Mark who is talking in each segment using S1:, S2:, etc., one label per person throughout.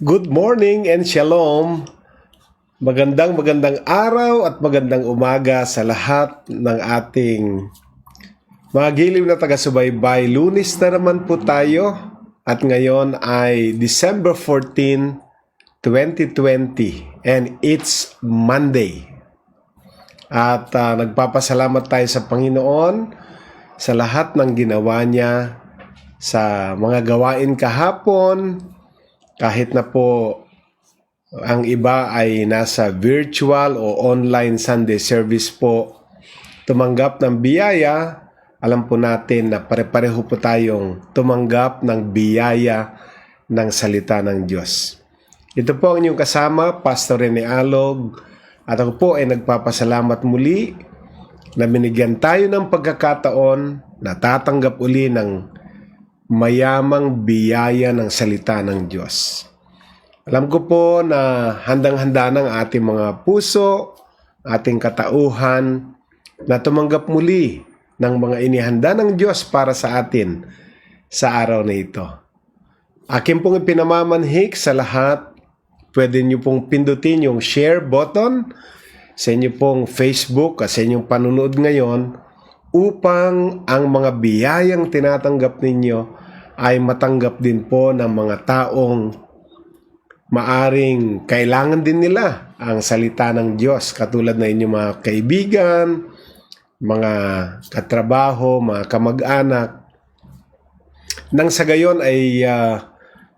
S1: Good morning and shalom. Magandang araw at magandang umaga sa lahat ng ating mga giliw na taga-subaybay. Lunes na naman po tayo at ngayon ay December 14, 2020 and it's Monday. At nagpapasalamat tayo sa Panginoon sa lahat ng ginawa niya sa mga gawain kahapon. Kahit na po ang iba ay nasa virtual o online Sunday service po, tumanggap ng biyaya, alam po natin na pare-pareho po tayong tumanggap ng biyaya ng salita ng Diyos. Ito po ang inyong kasama, Pastor Rene Alog, at ako po ay nagpapasalamat muli na binigyan tayo ng pagkakataon na tatanggap uli ng mayamang biyaya ng salita ng Diyos. Alam ko po na handang-handa ng ating mga puso, ating katauhan, na tumanggap muli ng mga inihanda ng Diyos para sa atin sa araw na ito. Akin pong ipinamamanhik sa lahat, pwede nyo pong pindutin yung share button sa inyo pong Facebook at sa inyong panunood ngayon upang ang mga biyayang tinatanggap ninyo ay matanggap din po ng mga taong maaring kailangan din nila ang salita ng Diyos, katulad na inyong mga kaibigan, mga katrabaho, mga kamag-anak, nang sa gayon ay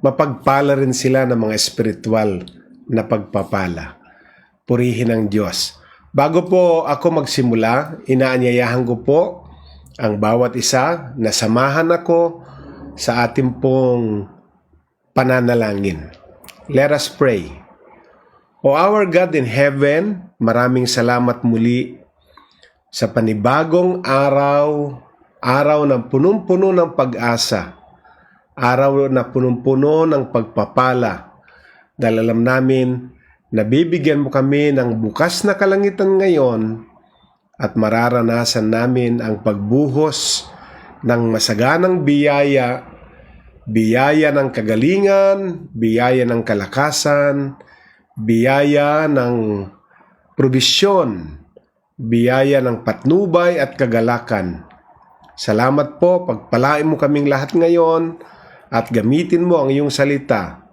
S1: mapagpala rin sila ng mga espiritual na pagpapala. Purihin ang Diyos. Bago po ako magsimula, inaanyayahan ko po ang bawat isa na samahan ako sa ating pong pananalangin. Let us pray. O our God in heaven, maraming salamat muli sa panibagong araw, araw ng punong-puno ng pag-asa, araw na punong-puno ng pagpapala, dahil alam namin na bibigyan mo kami ng bukas na kalangitan ngayon at mararanasan namin ang pagbuhos ng masaganang biyaya, biyaya ng kagalingan, biyaya ng kalakasan, biyaya ng probisyon, biyaya ng patnubay at kagalakan. Salamat po, pagpalain mo kaming lahat ngayon at gamitin mo ang iyong salita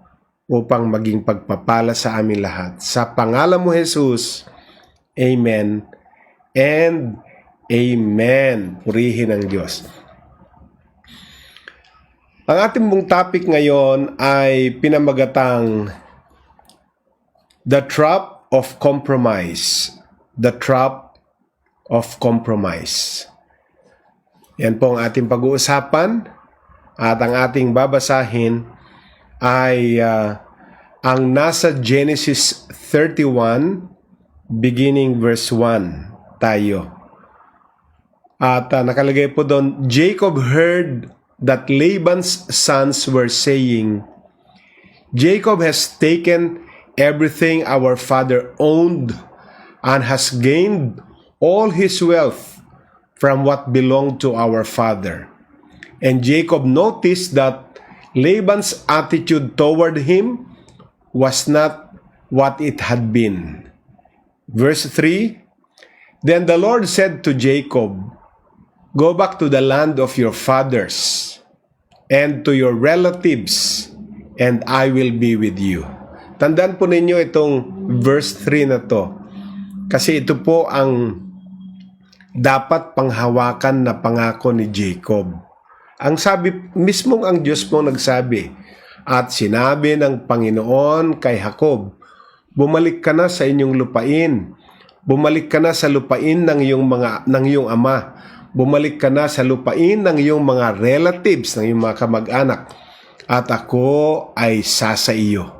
S1: upang maging pagpapala sa amin lahat. Sa pangalan mo, Jesus, Amen and Amen. Purihin ang Diyos. Ang ating mong topic ngayon ay pinamagatang The Trap of Compromise. The Trap of Compromise. Yan po ang ating pag-uusapan at ang ating babasahin ay ang nasa Genesis 31 beginning verse 1 tayo. At nakalagay po doon, Jacob heard that Laban's sons were saying, Jacob has taken everything our father owned and has gained all his wealth from what belonged to our father. And Jacob noticed that Laban's attitude toward him was not what it had been. Verse 3, Then the Lord said to Jacob, Go back to the land of your fathers and to your relatives, and I will be with you. Tandaan po ninyo itong verse 3 na to. Kasi ito po ang dapat panghawakan na pangako ni Jacob. Ang sabi, mismong ang Diyos po nagsabi, at sinabi ng Panginoon kay Jacob, bumalik ka na sa inyong lupain. Bumalik ka na sa lupain ng iyong ama. Bumalik ka na sa lupain ng iyong mga relatives, ng iyong mga kamag-anak. At ako ay sasa iyo.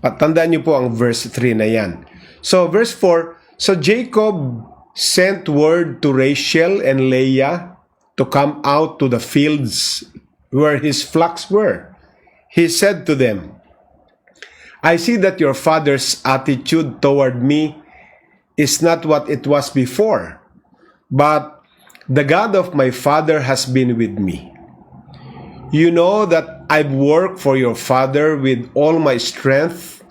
S1: Patandaan niyo po ang verse 3 na yan. So verse 4, So Jacob sent word to Rachel and Leah to come out to the fields where his flocks were. He said to them, I see that your father's attitude toward me is not what it was before, but the God of my father has been with me. You know that I've worked for your father with all my strength,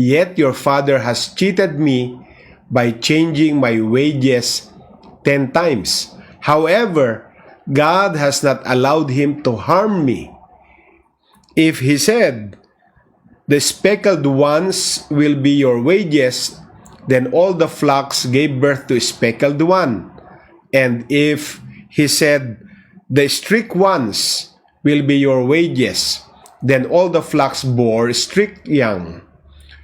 S1: yet your father has cheated me by changing my wages 10 times. However, God has not allowed him to harm me. If he said, the speckled ones will be your wages, then all the flocks gave birth to a speckled one. And if he said, the streaked ones will be your wages, then all the flocks bore streaked young.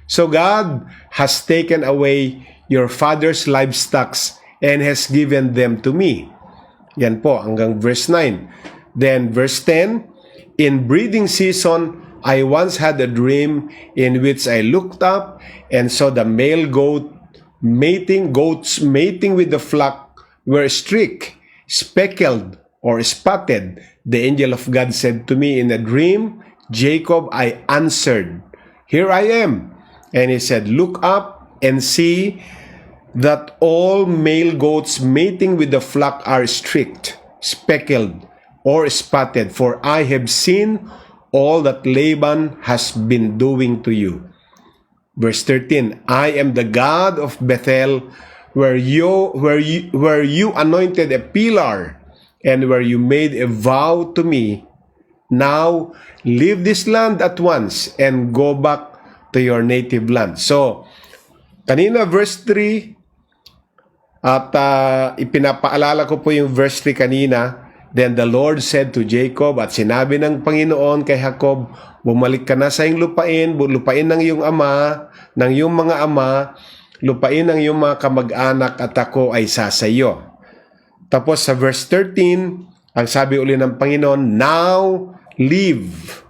S1: So God has taken away your father's livestock and has given them to me. Yan po, hanggang verse 9. Then verse 10, in breeding season, I once had a dream in which I looked up and saw the male goats mating with the flock were streaked, speckled, or spotted. The angel of God said to me in a dream, Jacob. I answered, here I am. And he said, look up and see that all male goats mating with the flock are streaked, speckled, or spotted, for I have seen all that Laban has been doing to you. Verse 13, I am the God of Bethel, where you anointed a pillar, and where you made a vow to me. Now, leave this land at once, and go back to your native land. So, kanina verse 3, at ipinapaalala ko po yung verse 3 kanina. Then the Lord said to Jacob, at sinabi ng Panginoon kay Jacob, bumalik ka na sa iyong lupain, lupain ng iyong ama, ng iyong mga ama, lupain ng iyong mga kamag-anak, at ako ay sasayo. Tapos sa verse 13, ang sabi uli ng Panginoon, now leave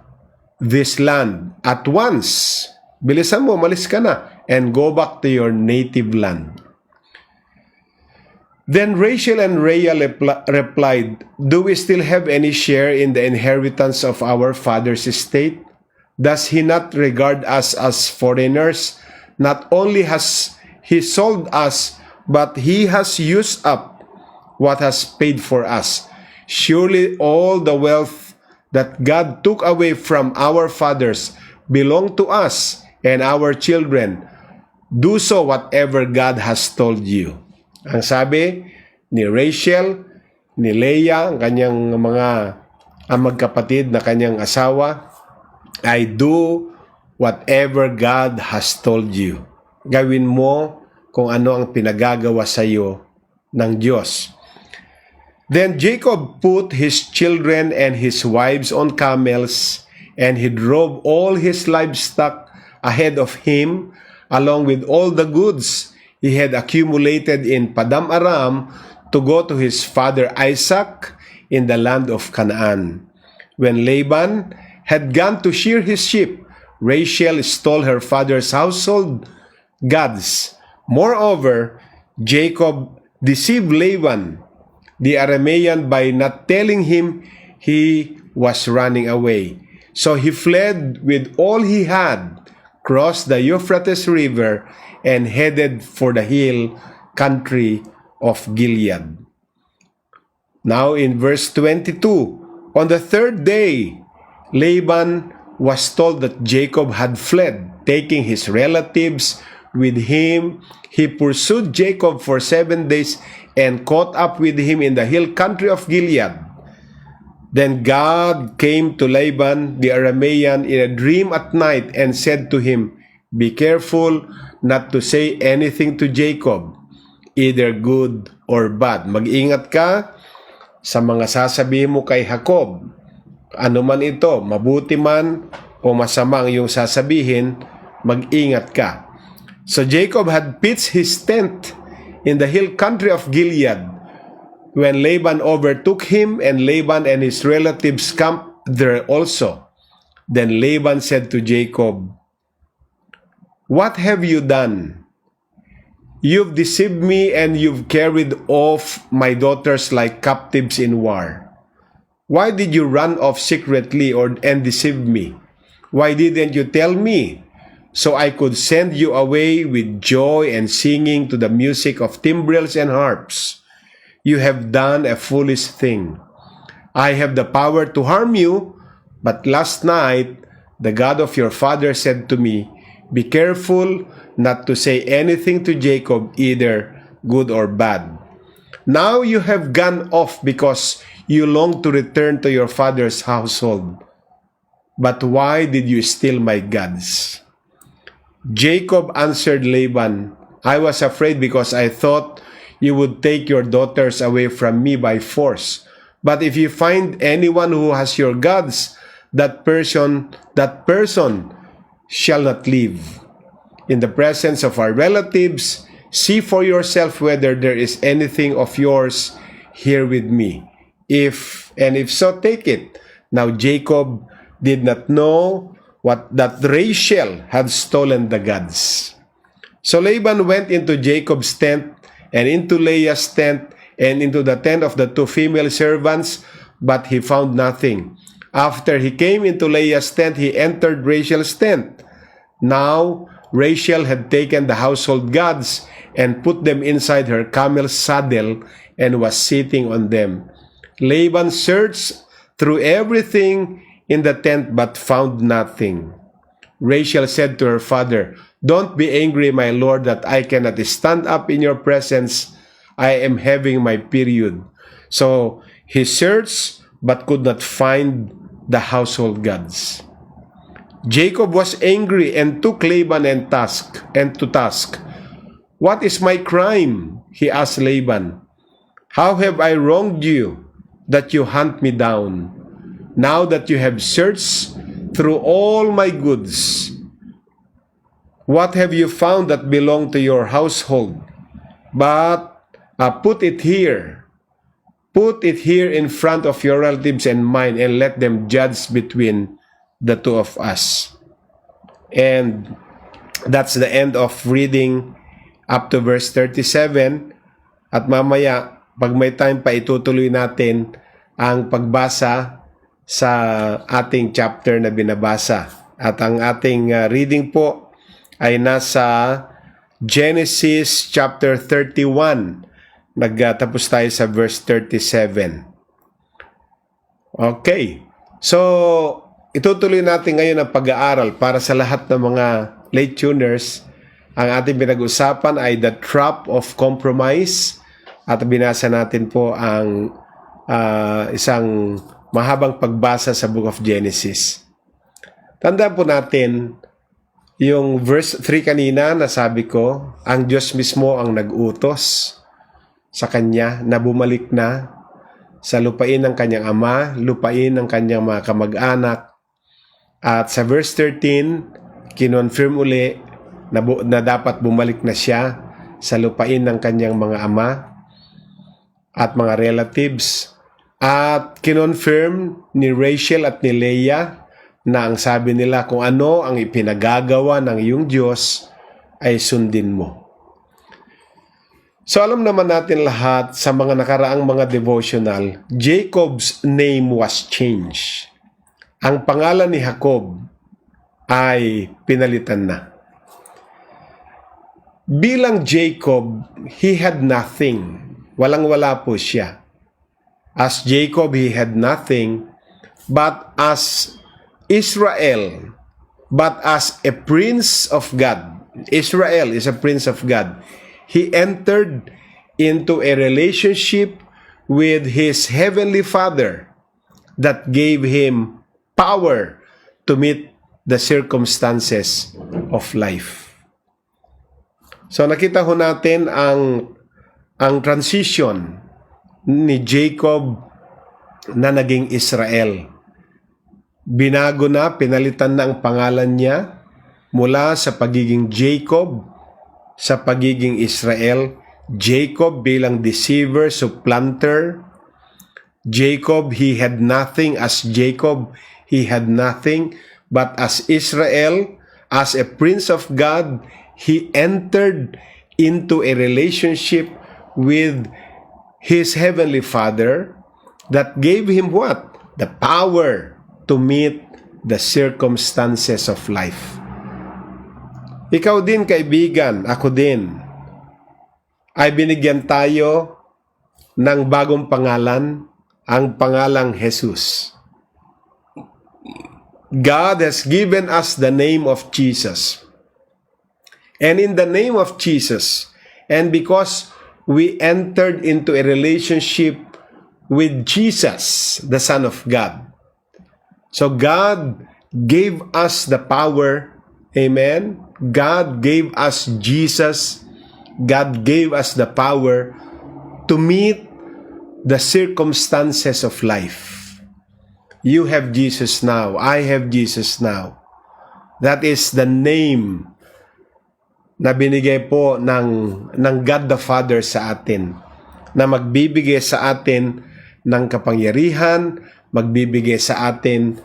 S1: this land at once. Bilisan mo, malis ka na, and go back to your native land. Then Rachel and Leah replied, do we still have any share in the inheritance of our father's estate? Does he not regard us as foreigners? Not only has he sold us, but he has used up what has paid for us. Surely all the wealth that God took away from our fathers belong to us and our children. Do so whatever God has told you. Ang sabi ni Rachel, ni Leah, ang kanyang magkapatid na kanyang asawa, I do whatever God has told you. Gawin mo kung ano ang pinagagawa sa iyo ng Diyos. Then Jacob put his children and his wives on camels, and he drove all his livestock ahead of him, along with all the goods he had accumulated in Padam Aram, to go to his father Isaac in the land of Canaan. When Laban had gone to shear his sheep, Rachel stole her father's household gods. Moreover, Jacob deceived Laban, the Aramean, by not telling him he was running away. So he fled with all he had, crossed the Euphrates River, and headed for the hill country of Gilead. Now in verse 22, on the third day, Laban was told that Jacob had fled, taking his relatives with him. He pursued Jacob for 7 days and caught up with him in the hill country of Gilead. Then God came to Laban the Aramean in a dream at night and said to him, be careful not to say anything to Jacob, either good or bad. Mag-ingat ka sa mga sasabihin mo kay Jacob. Ano man ito, mabuti man o masama ang iyong sasabihin, mag-ingat ka. So Jacob had pitched his tent in the hill country of Gilead when Laban overtook him, and Laban and his relatives camped there also. Then Laban said to Jacob, what have you done? You've deceived me, and you've carried off my daughters like captives in war. Why did you run off secretly and deceive me? Why didn't you tell me, so I could send you away with joy and singing to the music of timbrels and harps? You have done a foolish thing. I have the power to harm you, But last night, the God of your father said to me, be careful not to say anything to Jacob, either good or bad. Now you have gone off because you long to return to your father's household. But why did you steal my gods? Jacob answered Laban, I was afraid because I thought you would take your daughters away from me by force. But if you find anyone who has your gods, that person shall not live. In the presence of our relatives, see for yourself whether there is anything of yours here with me. If so, take it. Now Jacob did not know that Rachel had stolen the gods. So Laban went into Jacob's tent and into Leah's tent and into the tent of the two female servants, but he found nothing. After he came into Leah's tent, he entered Rachel's tent. Now Rachel had taken the household gods and put them inside her camel's saddle and was sitting on them. Laban searched through everything in the tent but found nothing. Rachel said to her father, don't be angry, my lord, that I cannot stand up in your presence. I am having my period. So he searched but could not find the household gods. Jacob was angry and took Laban to task. What is my crime? He asked Laban. How have I wronged you that you hunt me down? Now that you have searched through all my goods, what have you found that belonged to your household? But put it here in front of your relatives and mine, and let them judge between the two of us. And that's the end of reading up to verse 37. At mamaya, pag may time pa, itutuloy natin ang pagbasa sa ating chapter na binabasa. At ang ating reading po ay nasa Genesis chapter 31. Nagtapos tayo sa verse 37. Okay. So, itutuloy natin ngayon ang pag-aaral para sa lahat ng mga late tuners. Ang ating pinag-usapan ay the trap of compromise. At binasa natin po ang isang mahabang pagbasa sa Book of Genesis. Tandaan po natin yung verse 3 kanina na sabi ko, ang Diyos mismo ang nag-utos sa kanya na bumalik na sa lupain ng kanyang ama, lupain ng kanyang mga kamag-anak. At sa verse 13, kinonfirm uli na dapat bumalik na siya sa lupain ng kanyang mga ama at mga relatives. At kinonfirm ni Rachel at ni Leah na ang sabi nila, kung ano ang ipinagagawa ng iyong Diyos ay sundin mo. So alam naman natin lahat sa mga nakaraang mga devotional, Jacob's name was changed. Ang pangalan ni Jacob ay pinalitan na. Bilang Jacob, he had nothing. Walang-wala po siya. As Jacob, he had nothing, but as Israel, but as a prince of God. Israel is a prince of God. He entered into a relationship with his heavenly Father that gave him power to meet the circumstances of life. So nakita ho natin ang transition ni Jacob na naging Israel. Binago na, pinalitan na ang pangalan niya mula sa pagiging Jacob sa pagiging Israel. Jacob bilang deceiver, supplanter. Jacob, he had nothing. As Jacob, he had nothing. But as Israel, as a prince of God, he entered into a relationship with his heavenly Father that gave him what? The power to meet the circumstances of life. Ikaw din, kaibigan, ako din, ay binigyan tayo ng bagong pangalan, ang pangalang Jesus. God has given us the name of Jesus. And in the name of Jesus, and because we entered into a relationship with Jesus, the Son of God. So God gave us the power, amen? God gave us Jesus. God gave us the power to meet the circumstances of life. You have Jesus now. I have Jesus now. That is the name na binigay po ng God the Father sa atin, na magbibigay sa atin ng kapangyarihan, magbibigay sa atin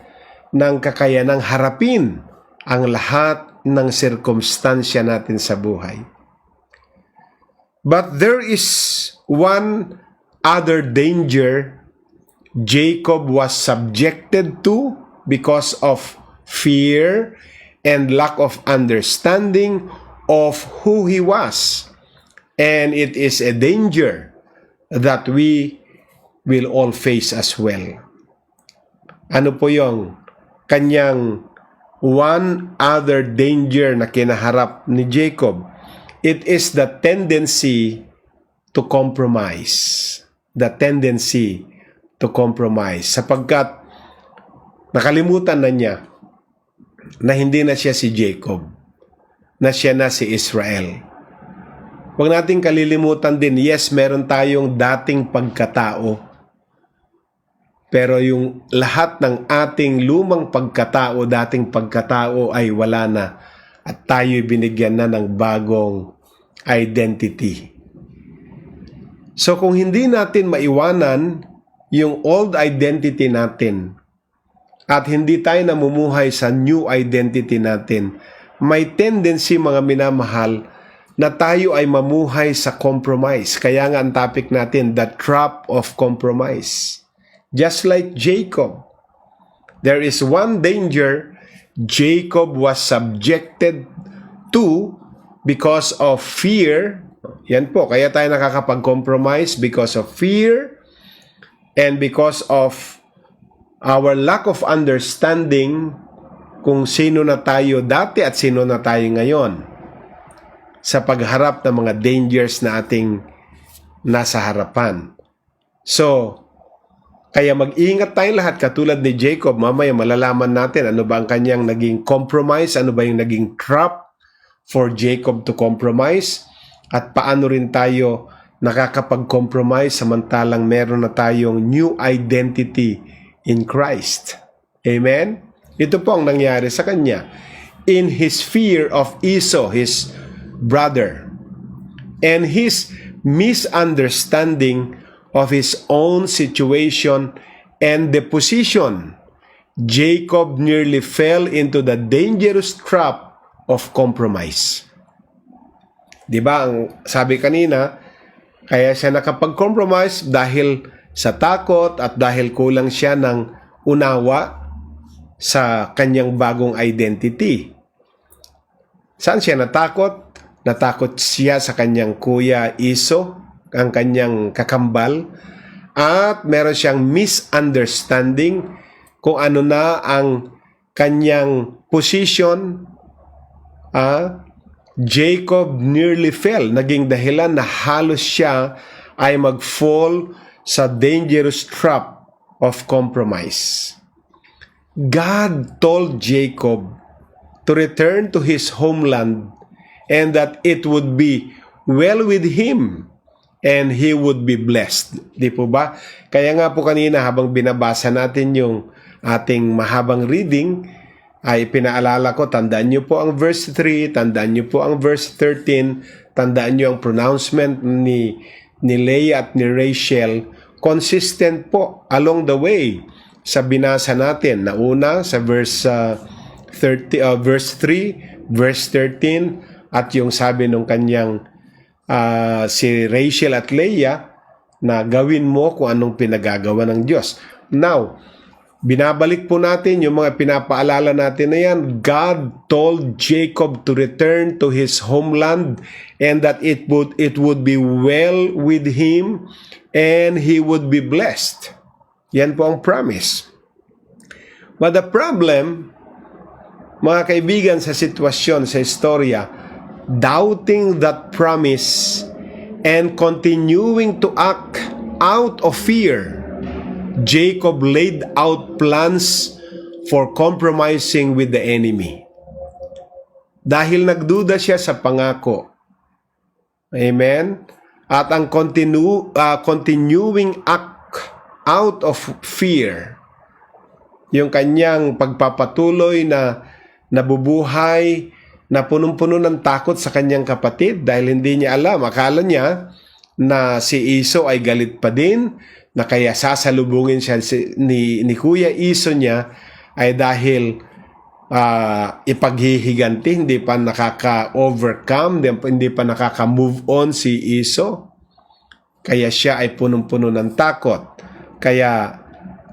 S1: ng kakayanang harapin ang lahat ng sirkumstansya natin sa buhay. But there is one other danger Jacob was subjected to because of fear and lack of understanding of who he was. And it is a danger that we will all face as well. Ano po yung kanyang one other danger na kinaharap ni Jacob? It is the tendency to compromise. The tendency to compromise. Sapagkat nakalimutan na niya na hindi na siya si Jacob, na siya na si Israel. Huwag nating kalilimutan din, yes, meron tayong dating pagkatao. Pero yung lahat ng ating lumang pagkatao, dating pagkatao ay wala na. At tayo'y binigyan na ng bagong identity. So kung hindi natin maiwanan yung old identity natin at hindi tayo namumuhay sa new identity natin, may tendency, mga minamahal, na tayo ay mamuhay sa compromise. Kaya nga ang topic natin, the trap of compromise. Just like Jacob, there is one danger Jacob was subjected to because of fear. Yan po, kaya tayo nakakapag-compromise because of fear and because of our lack of understanding kung sino na tayo dati at sino na tayo ngayon sa pagharap ng mga dangers na ating nasa harapan. So, kaya mag-ingat tayong lahat katulad ni Jacob. Mamaya malalaman natin ano ba ang kanyang naging compromise, ano ba yung naging trap for Jacob to compromise, at paano rin tayo nakakapag-compromise samantalang meron na tayong new identity in Christ. Amen? Ito po ang nangyari sa kanya. In his fear of Esau, his brother, and his misunderstanding of his own situation and the position, Jacob nearly fell into the dangerous trap of compromise. Diba, ang sabi kanina, kaya siya nakapag-compromise dahil sa takot at dahil kulang siya ng unawa sa kanyang bagong identity. Saan siya natakot? Natakot siya sa kanyang kuya Esau, ang kanyang kakambal, at meron siyang misunderstanding kung ano na ang kanyang position. Jacob nearly fell. Naging dahilan na halos siya ay mag-fall sa dangerous trap of compromise. God told Jacob to return to his homeland and that it would be well with him and he would be blessed. Di po ba? Kaya nga po kanina habang binabasa natin yung ating mahabang reading, ay pinaalala ko, tandaan nyo po ang verse 3, tandaan nyo po ang verse 13, tandaan nyo ang pronouncement ni Leah at ni Rachel. Consistent po along the way sa binasa natin. Nauna sa verse 3, verse 13, at yung sabi nung kanyang si Rachel at Leah na gawin mo kung anong pinagagawa ng Diyos. Now, binabalik po natin yung mga pinapaalala natin na yan. God told Jacob to return to his homeland and that it would be well with him and he would be blessed. Yan po ang promise. But the problem, mga kaibigan, sa sitwasyon, sa istorya, doubting that promise and continuing to act out of fear, Jacob laid out plans for compromising with the enemy. Dahil nagduda siya sa pangako. Amen? At ang continuing act out of fear, yung kanyang pagpapatuloy na nabubuhay, na punong-puno ng takot sa kanyang kapatid dahil hindi niya alam. Akala niya na si Iso ay galit pa din, na kaya sasalubungin siya ni Kuya Iso niya ay dahil ipaghihiganti, hindi pa nakaka-overcome, hindi pa nakaka-move on si Iso. Kaya siya ay punong-puno ng takot. Kaya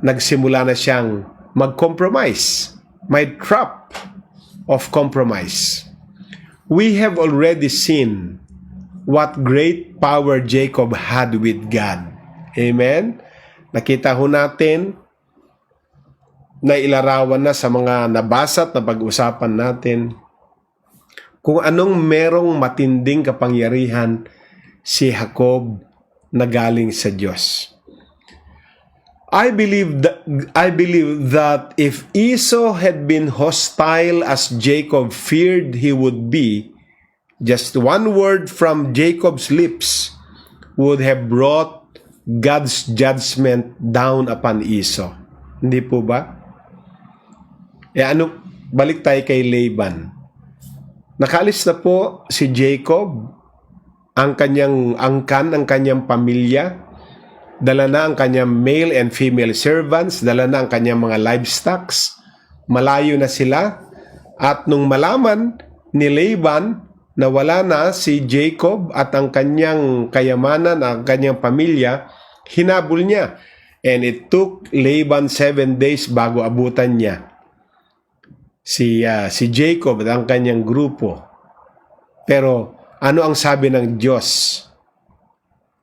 S1: nagsimula na siyang mag-compromise. May trap of compromise. We have already seen what great power Jacob had with God. Amen? Nakita ho natin na ilarawan na sa mga nabasa at napag-usapan natin kung anong merong matinding kapangyarihan si Jacob na galing sa Diyos. I believe that if Esau had been hostile as Jacob feared he would be, just one word from Jacob's lips would have brought God's judgment down upon Esau. Hindi po ba? Balik tayo kay Laban. Nakaalis na po si Jacob, ang kanyang angkan, ang kanyang pamilya. Dala na ang kanyang male and female servants, dala na ang kanyang mga livestocks. Malayo na sila. At nung malaman ni Laban na wala na si Jacob at ang kanyang kayamanan, ang kanyang pamilya, hinabol niya. And it took Laban 7 days bago abutan niya si Jacob at ang kanyang grupo. Pero ano ang sabi ng Diyos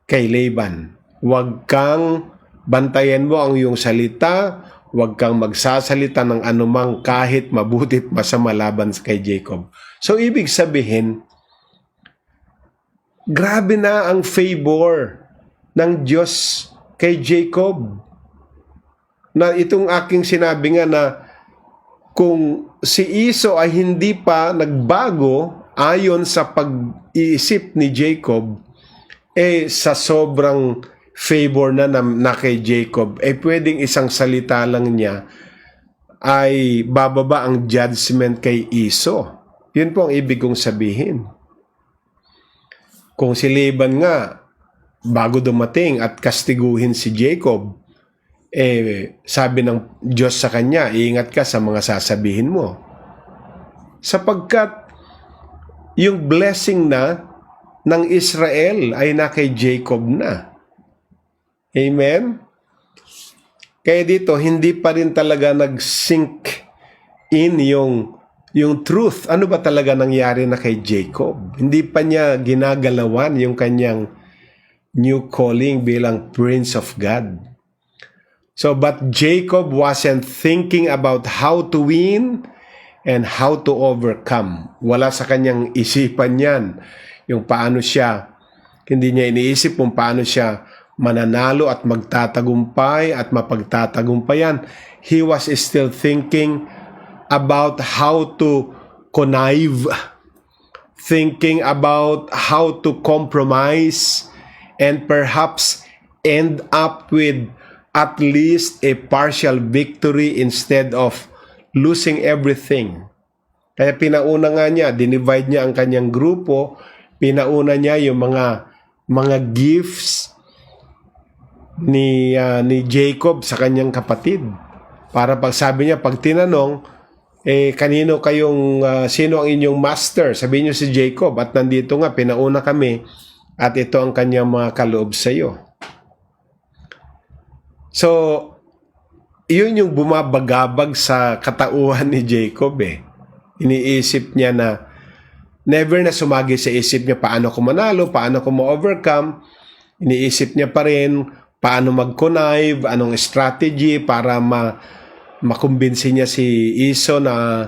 S1: kay Laban? Huwag kang bantayan mo ang iyong salita, huwag kang magsasalita ng anumang kahit mabutit masama laban kay Jacob. So ibig sabihin, grabe na ang favor ng Diyos kay Jacob. Na itong aking sinabi nga na kung si Esau ay hindi pa nagbago ayon sa pag-iisip ni Jacob, sa sobrang favor na kay Jacob, pwedeng isang salita lang niya ay bababa ang judgment kay Esau. Yun po ang ibig kong sabihin. Kung si Laban nga, bago dumating at kastiguhin si Jacob, sabi ng Diyos sa kanya, iingat ka sa mga sasabihin mo. Sapagkat yung blessing na ng Israel ay na kay Jacob na. Amen? Kaya dito, hindi pa rin talaga nag-sink in yung truth. Ano ba talaga nangyari na kay Jacob? Hindi pa niya ginagalawan yung kanyang new calling bilang Prince of God. So, but Jacob wasn't thinking about how to win and how to overcome. Wala sa kanyang isipan yan. Yung paano siya, hindi niya iniisip kung paano siya mananalo at magtatagumpay at mapagtatagumpayan. He was still thinking about how to connive, thinking about how to compromise, and perhaps end up with at least a partial victory instead of losing everything. Kaya pinauna nga niya, dinivide niya ang kanyang grupo, pinauna niya yung mga gifts ni Jacob sa kanyang kapatid. Para pag sabi niya, pag tinanong, kanino kayong, sino ang inyong master? Sabihin niyo si Jacob, at nandito nga, pinauna kami, at ito ang kanyang mga kaloob sa iyo. So, yun yung bumabagabag sa katauhan ni Jacob Iniisip niya na, never na sumagi sa isip niya paano ko manalo, paano ko ma-overcome. Iniisip niya pa rin paano mag-connive, anong strategy para makumbinsi niya si Iso na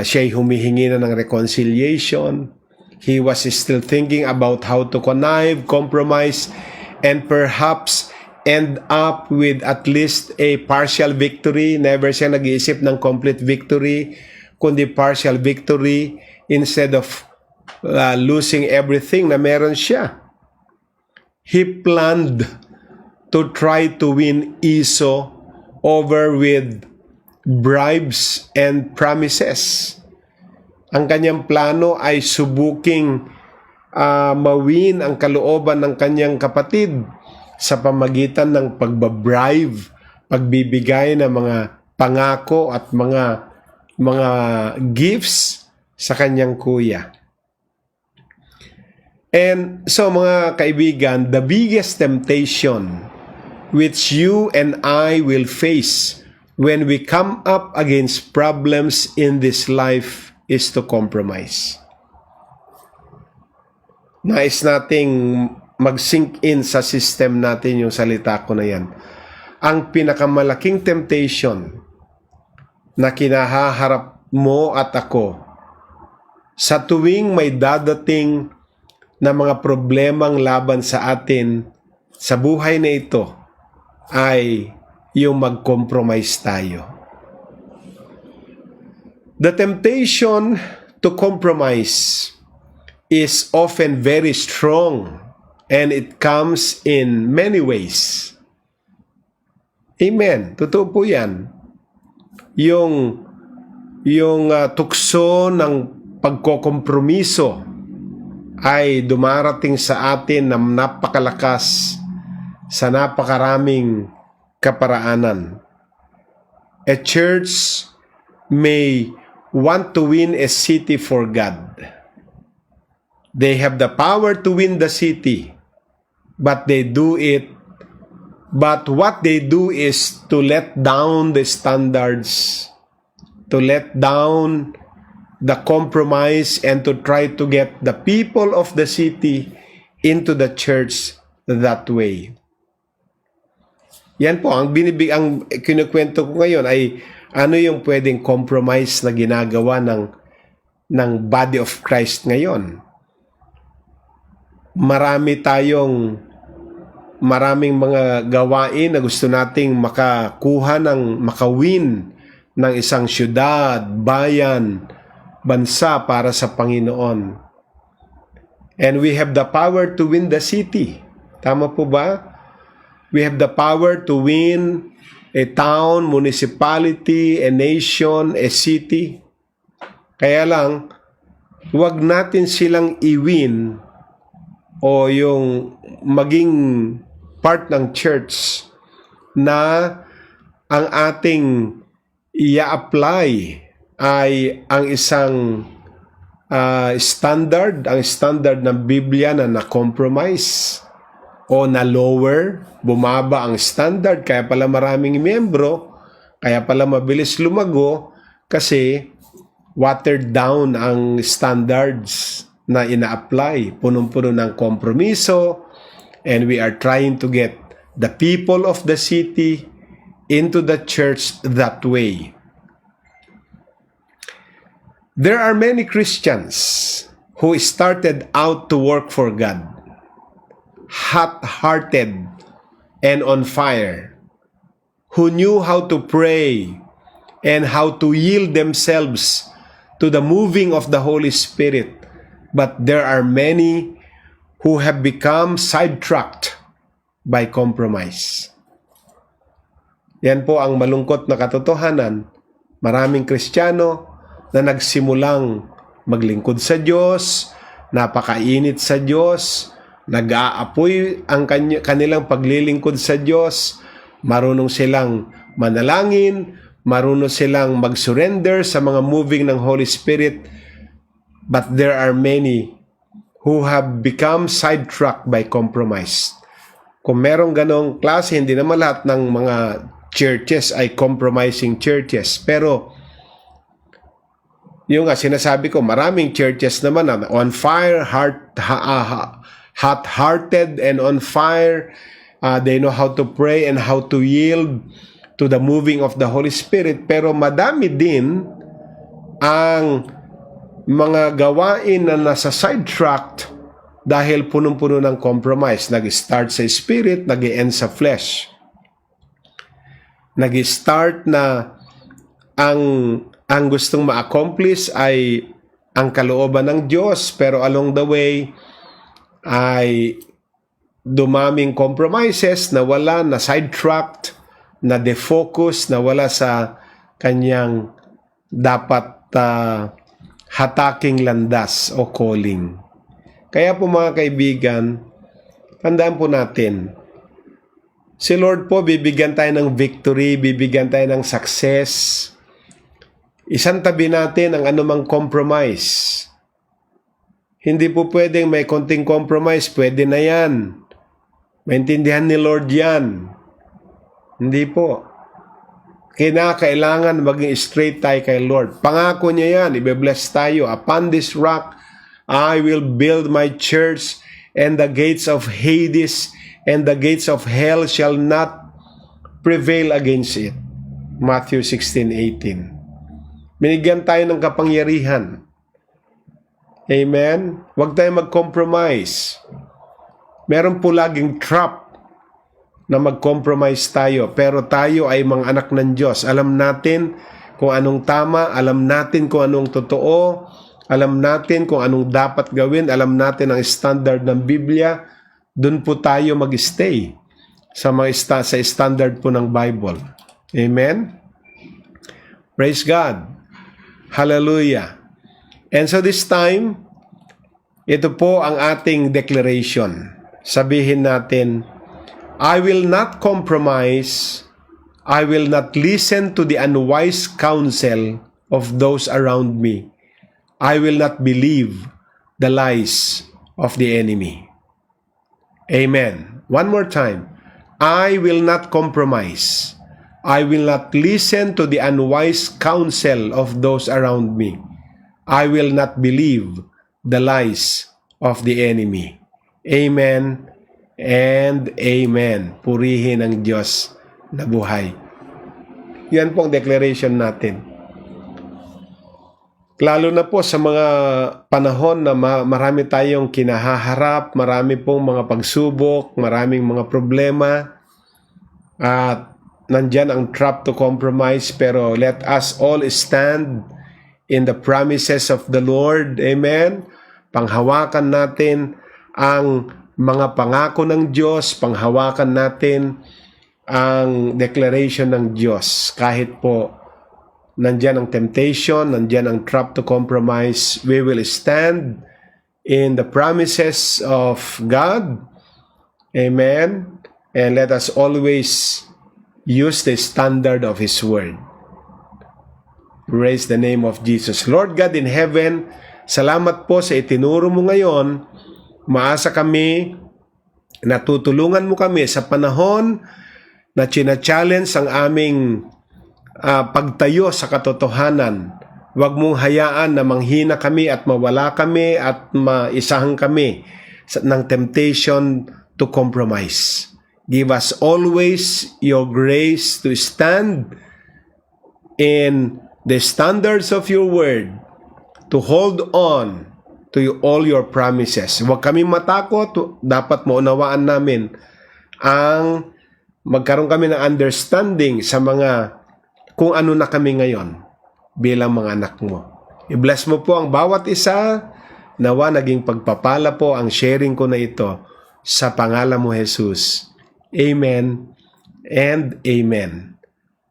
S1: siya'y humihingi na ng reconciliation. He was still thinking about how to connive, compromise, and perhaps end up with at least a partial victory. Never siya nag-iisip ng complete victory, kundi partial victory instead of losing everything na meron siya. He planned to try to win Iso over with bribes and promises. Ang kanyang plano ay subuking mawin ang kalooban ng kanyang kapatid sa pamagitan ng pagbabribe, pagbibigay ng mga pangako at mga gifts sa kanyang kuya. And so mga kaibigan, the biggest temptation which you and I will face when we come up against problems in this life is to compromise. Nais nating mag-sink in sa system natin yung salita ko na yan. Ang pinakamalaking temptation na kinahaharap mo at ako sa tuwing may dadating na mga problemang laban sa atin sa buhay na ito ay yung mag-compromise tayo. The temptation to compromise is often very strong and it comes in many ways. Amen. Totoo po yan. Yung tukso ng pagkokompromiso ay dumarating sa atin na napakalakas sa napakaraming kaparaanan. A church may want to win a city for God. They have the power to win the city, but what they do is to let down the standards, to let down the compromise, and to try to get the people of the city into the church that way. Yan po, ang kinukwento ko ngayon ay ano yung pwedeng compromise na ginagawa ng body of Christ ngayon. Maraming mga gawain na gusto nating makawin ng isang syudad, bayan, bansa para sa Panginoon. And we have the power to win the city. Tama po ba? We have the power to win a town, municipality, a nation, a city. Kaya lang, huwag natin silang i-win o yung maging part ng church na ang ating i-apply ay ang isang standard ng Biblia na na-compromise o na-lower, bumaba ang standard, kaya pala maraming miyembro, kaya pala mabilis lumago, kasi watered down ang standards na ina-apply, punong-puno ng kompromiso, and we are trying to get the people of the city into the church that way. There are many Christians who started out to work for God, hot-hearted and on fire, who knew how to pray and how to yield themselves to the moving of the Holy Spirit. But there are many who have become sidetracked by compromise. Yan po ang malungkot na katotohanan. Maraming Kristiyano na nagsimulang maglingkod sa Diyos, napakainit sa Diyos, nag-aapoy ang kanilang paglilingkod sa Diyos, marunong silang manalangin, marunong silang mag-surrender sa mga moving ng Holy Spirit, but there are many who have become sidetracked by compromise. Kung merong ganong klase, hindi naman lahat ng mga churches ay compromising churches, pero yung nga sinasabi ko, maraming churches naman na on fire, hot-hearted and on fire. They know how to pray and how to yield to the moving of the Holy Spirit, pero madami din ang mga gawain na nasa sidetracked dahil punong-puno ng compromise. Nag-start sa spirit, nag-end sa flesh. Nag-start na ang gustong ma-accomplish ay ang kalooban ng Diyos, pero along the way ay dumaming compromises, nawala, na sidetracked, na defocus, nawala sa kanyang dapat hataking landas o calling. Kaya po mga kaibigan, tandaan po natin, si Lord po bibigyan tayo ng victory, bibigyan tayo ng success. Isang tabi natin ang anumang compromise. Hindi po pwedeng may konting compromise, pwede na yan. Maintindihan ni Lord yan. Hindi po. Kailangan maging straight tayo kay Lord. Pangako niya yan, ibe-bless tayo. Upon this rock, I will build my church, and the gates of Hades and the gates of hell shall not prevail against it. Matthew 16:18. Binigyan tayo ng kapangyarihan. Amen? Huwag tayo mag-compromise. Meron po laging trap na mag-compromise tayo, pero tayo ay mga anak ng Diyos. Alam natin kung anong tama, alam natin kung anong totoo, alam natin kung anong dapat gawin, alam natin ang standard ng Biblia. Doon po tayo mag-stay sa standard po ng Bible. Amen? Praise God. Hallelujah. And so this time, ito po ang ating declaration. Sabihin natin, I will not compromise. I will not listen to the unwise counsel of those around me. I will not believe the lies of the enemy. Amen. One more time. I will not compromise. I will not listen to the unwise counsel of those around me. I will not believe the lies of the enemy. Amen and amen. Purihin ang Diyos na buhay. Yan po ang declaration natin. Lalo na po sa mga panahon na marami tayong kinahaharap, marami pong mga pagsubok, maraming mga problema, at nandyan ang trap to compromise, pero let us all stand in the promises of the Lord. Amen? Panghawakan natin ang mga pangako ng Diyos, panghawakan natin ang declaration ng Diyos. Kahit po nandyan ang temptation, nandyan ang trap to compromise, we will stand in the promises of God. Amen? And let us always use the standard of His Word. Praise the name of Jesus. Lord God in heaven, salamat po sa itinuro mo ngayon. Maasa kami na tutulungan mo kami sa panahon na china-challenge ang aming pagtayo sa katotohanan. Huwag mong hayaan na manghina kami at mawala kami at maisahan kami ng temptation to compromise. Give us always your grace to stand in the standards of your word, to hold on to all your promises. Huwag kami matakot, dapat maunawaan namin ang magkaroon kami ng understanding sa mga kung ano na kami ngayon bilang mga anak mo. I-bless mo po ang bawat isa, nawa naging pagpapala po ang sharing ko na ito sa pangalan mo Jesus. Amen and amen.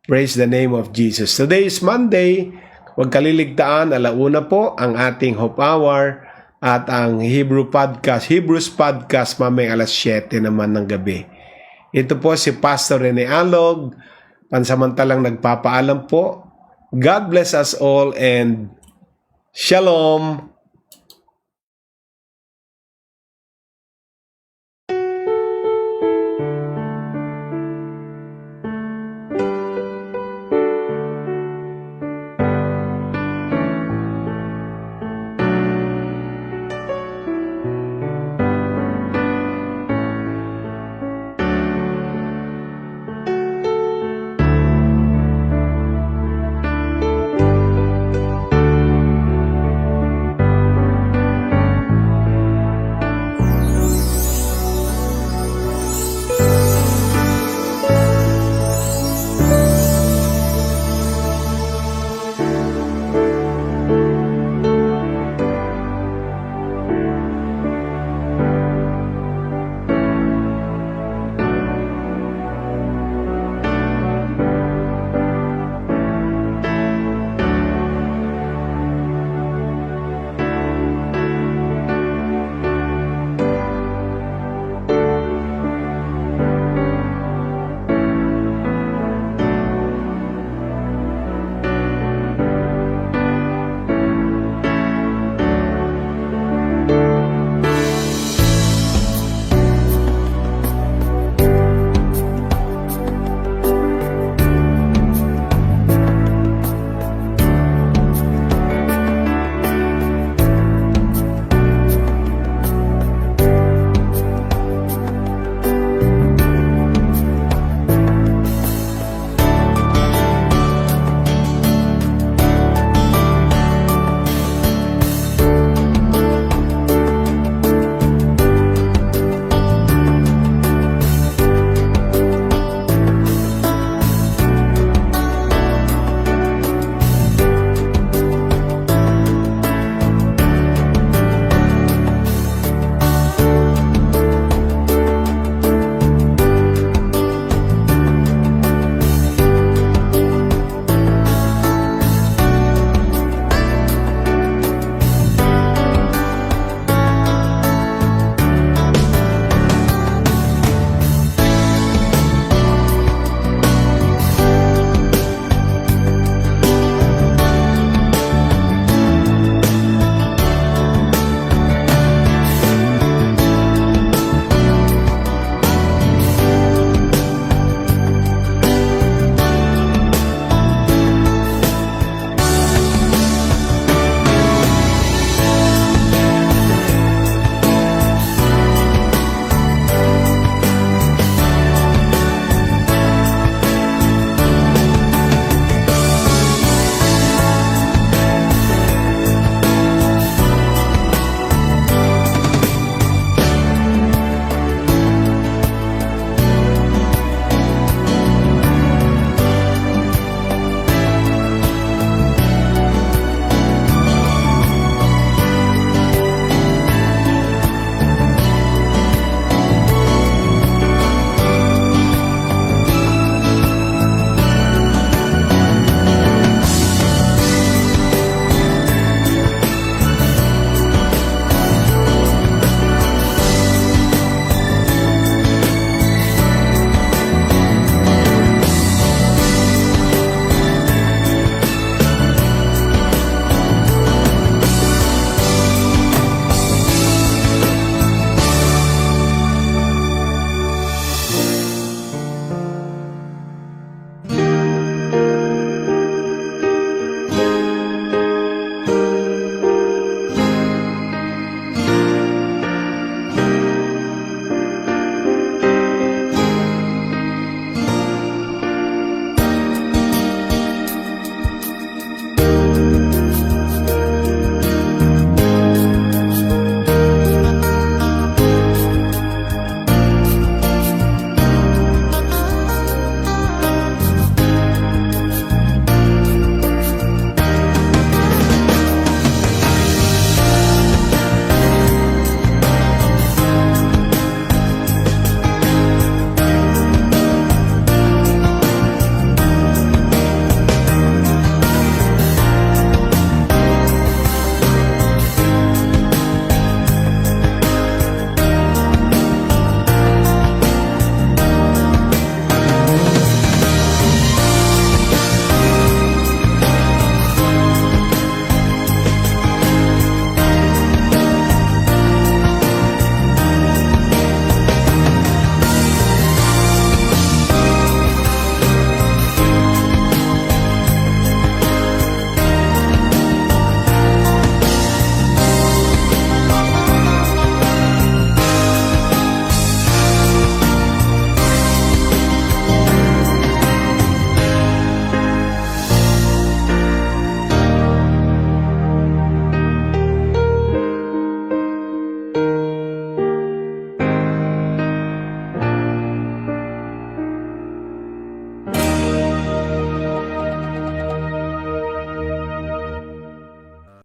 S1: Praise the name of Jesus. Today is Monday. Huwag kaliligtaan, 1:00 po ang ating Hope Hour at ang Hebrews Podcast mamayang 7:00 naman ng gabi. Ito po si Pastor Rene Alog, pansamantalang nagpapaalam po. God bless us all and Shalom.